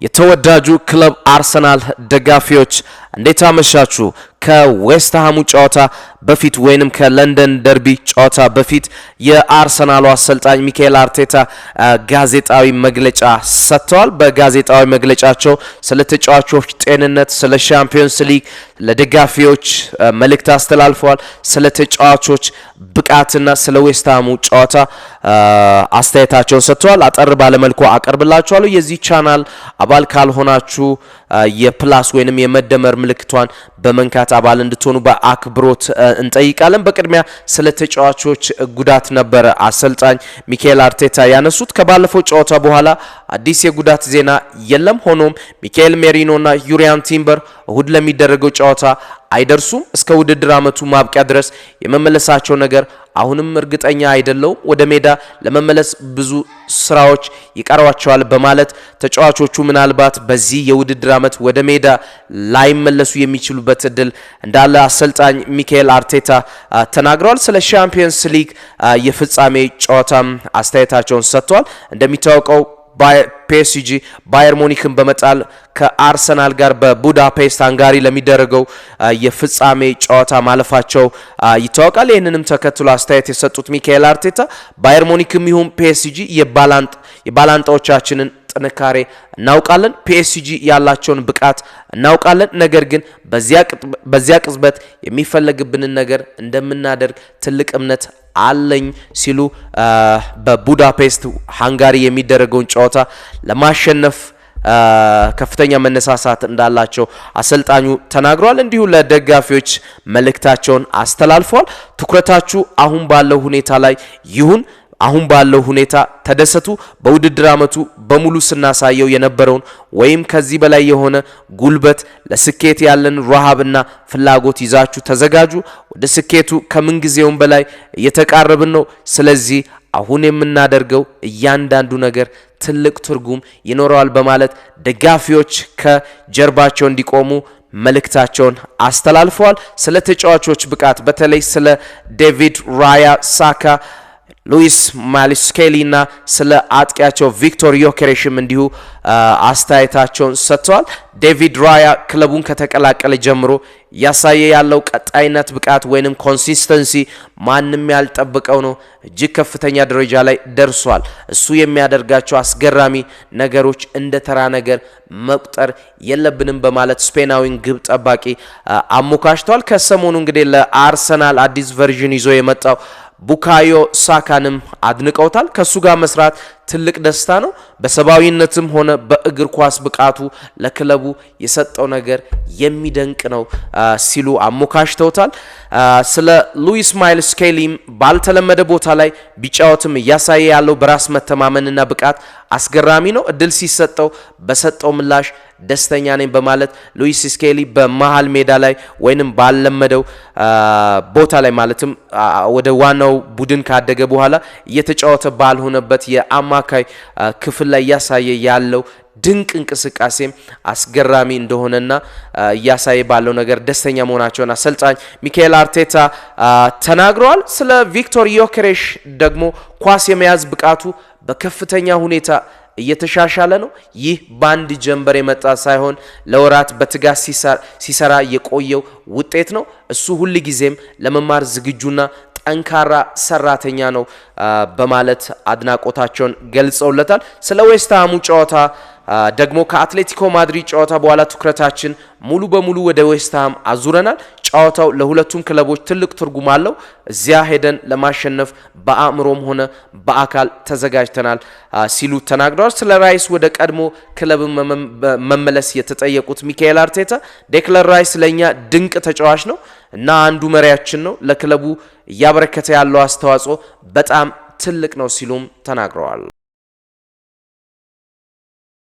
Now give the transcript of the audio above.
የተወዳጁ ክለብ አርሰናል ደጋፊዎች እንዴት አመሻችሁ? ከዌስት ሃሙ ጨዋታ በፊት ወይንም ከለንደን ደርቢ ጨዋታ በፊት የአርሰናሉ አሰልጣኝ ሚካኤል አርቴታ ጋዜጣዊ መግለጫ ሰጥተዋል። በጋዜጣዊ መግለጫቸው ስለ ተጫዋቾች ጤንነት፣ ስለ ሻምፒዮንስ ሊግ ለደጋፊዎች መልእክት አስተላልፈዋል። ስለ ተጫዋቾች ብቃትና ስለ ዌስት ሃሙ ጨዋታ አስተያየታቸውን ሰጥተዋል። አጠር ባለ መልኩ አቀርብላችኋለሁ። የዚህ ቻናል አባል ካልሆናችሁ የፕላስ ወይንም የመደመር ምልክቷን በመንካት አባል እንድትሆኑ በአክብሮት እንጠይቃለን። በቅድሚያ ስለ ተጫዋቾች ጉዳት ነበር አሰልጣኝ ሚካኤል አርቴታ ያነሱት። ከባለፈው ጨዋታ በኋላ አዲስ የጉዳት ዜና የለም። ሆኖም ሚካኤል ሜሪኖና ዩሪያን ቲምበር እሁድ ለሚደረገው ጨዋታ አይደርሱም። እስከ ውድድር አመቱ ማብቂያ ድረስ የመመለሳቸው ነገር አሁንም እርግጠኛ አይደለውም። ወደ ሜዳ ለመመለስ ብዙ ስራዎች ይቀርዋቸዋል በማለት ተጫዋቾቹ ምናልባት በዚህ የውድድር አመት ወደ ሜዳ ላይመለሱ የሚችሉበት እድል እንዳለ አሰልጣኝ ሚካኤል አርቴታ ተናግረዋል። ስለ ሻምፒዮንስ ሊግ የፍጻሜ ጨዋታም አስተያየታቸውን ሰጥተዋል። እንደሚታወቀው ፒኤስጂ ባየር ሙኒክን በመጣል ከአርሰናል ጋር በቡዳፔስት ሃንጋሪ ለሚደረገው የፍጻሜ ጨዋታ ማለፋቸው ይታወቃል። ይህንንም ተከትሎ አስተያየት የሰጡት ሚካኤል አርቴታ ባየር ሙኒክም ይሁን ፒኤስጂ የባላንጣዎቻችንን ጥንካሬ እናውቃለን፣ ፒኤስጂ ያላቸውን ብቃት እናውቃለን። ነገር ግን በዚያ ቅጽበት የሚፈለግብንን ነገር እንደምናደርግ ትልቅ እምነት አለኝ ሲሉ በቡዳፔስት ሃንጋሪ የሚደረገውን ጨዋታ ለማሸነፍ ከፍተኛ መነሳሳት እንዳላቸው አሰልጣኙ ተናግረዋል። እንዲሁ ለደጋፊዎች መልእክታቸውን አስተላልፈዋል። ትኩረታችሁ አሁን ባለው ሁኔታ ላይ ይሁን፣ አሁን ባለው ሁኔታ ተደሰቱ። በውድድር አመቱ በሙሉ ስናሳየው የነበረውን ወይም ከዚህ በላይ የሆነ ጉልበት ለስኬት ያለን ረሃብና ፍላጎት ይዛችሁ ተዘጋጁ። ወደ ስኬቱ ከምንጊዜውም በላይ እየተቃረብን ነው። ስለዚህ አሁን የምናደርገው እያንዳንዱ ነገር ትልቅ ትርጉም ይኖረዋል በማለት ደጋፊዎች ከጀርባቸው እንዲቆሙ መልእክታቸውን አስተላልፈዋል። ስለ ተጫዋቾች ብቃት በተለይ ስለ ዴቪድ ራያ፣ ሳካ፣ ሉዊስ ማይልስ ስኬሊ እና ስለ አጥቂያቸው ቪክቶር ዮኬሬሽም እንዲሁ አስተያየታቸውን ሰጥተዋል። ዴቪድ ራያ ክለቡን ከተቀላቀለ ጀምሮ ያሳየ ያለው ቀጣይነት ብቃት ወይንም ኮንሲስተንሲ ማንም ያልጠበቀው ነው። እጅግ ከፍተኛ ደረጃ ላይ ደርሷል። እሱ የሚያደርጋቸው አስገራሚ ነገሮች እንደ ተራ ነገር መቁጠር የለብንም በማለት ስፔናዊን ግብ ጠባቂ አሞካሽተዋል። ከሰሞኑ እንግዲህ ለአርሰናል አዲስ ቨርዥን ይዞ የመጣው ቡካዮ ሳካንም አድንቀውታል። ከሱ ጋር መስራት ትልቅ ደስታ ነው። በሰባዊነትም ሆነ በእግር ኳስ ብቃቱ ለክለቡ የሰጠው ነገር የሚደንቅ ነው ሲሉ አሞካሽተውታል። ስለ ሉዊስ ማይልስ ስኬሊም ባልተለመደ ቦታ ላይ ቢጫወትም እያሳየ ያለው በራስ መተማመንና ብቃት አስገራሚ ነው። እድል ሲሰጠው በሰጠው ምላሽ ደስተኛ ነኝ በማለት ሉዊስ ስኬሊ በመሃል ሜዳ ላይ ወይንም ባልለመደው ቦታ ላይ ማለትም ወደ ዋናው ቡድን ካደገ በኋላ እየተጫወተ ባልሆነበት የአማካይ ክፍል ላይ ያሳየ ያለው ድንቅ እንቅስቃሴም አስገራሚ እንደሆነና ያሳየ ባለው ነገር ደስተኛ መሆናቸውን አሰልጣኝ ሚካኤል አርቴታ ተናግረዋል። ስለ ቪክቶር ዮኬሬሽ ደግሞ ኳስ የመያዝ ብቃቱ በከፍተኛ ሁኔታ እየተሻሻለ ነው። ይህ ባንድ ጀንበር የመጣ ሳይሆን ለወራት በትጋት ሲሰራ የቆየው ውጤት ነው። እሱ ሁሉ ጊዜም ለመማር ዝግጁና ጠንካራ ሰራተኛ ነው በማለት አድናቆታቸውን ገልጸውለታል። ስለ ዌስት ሃሙ ጨዋታ ደግሞ ከአትሌቲኮ ማድሪድ ጨዋታ በኋላ ትኩረታችን ሙሉ በሙሉ ወደ ዌስት ሃም አዙረናል። ጨዋታው ለሁለቱም ክለቦች ትልቅ ትርጉም አለው። እዚያ ሄደን ለማሸነፍ በአእምሮም ሆነ በአካል ተዘጋጅተናል ሲሉ ተናግረዋል። ስለ ራይስ ወደ ቀድሞ ክለብ መመለስ የተጠየቁት ሚካኤል አርቴታ ዴክለር ራይስ ለኛ ድንቅ ተጫዋች ነው እና አንዱ መሪያችን ነው። ለክለቡ እያበረከተ ያለው አስተዋጽኦ በጣም ትልቅ ነው ሲሉም ተናግረዋል።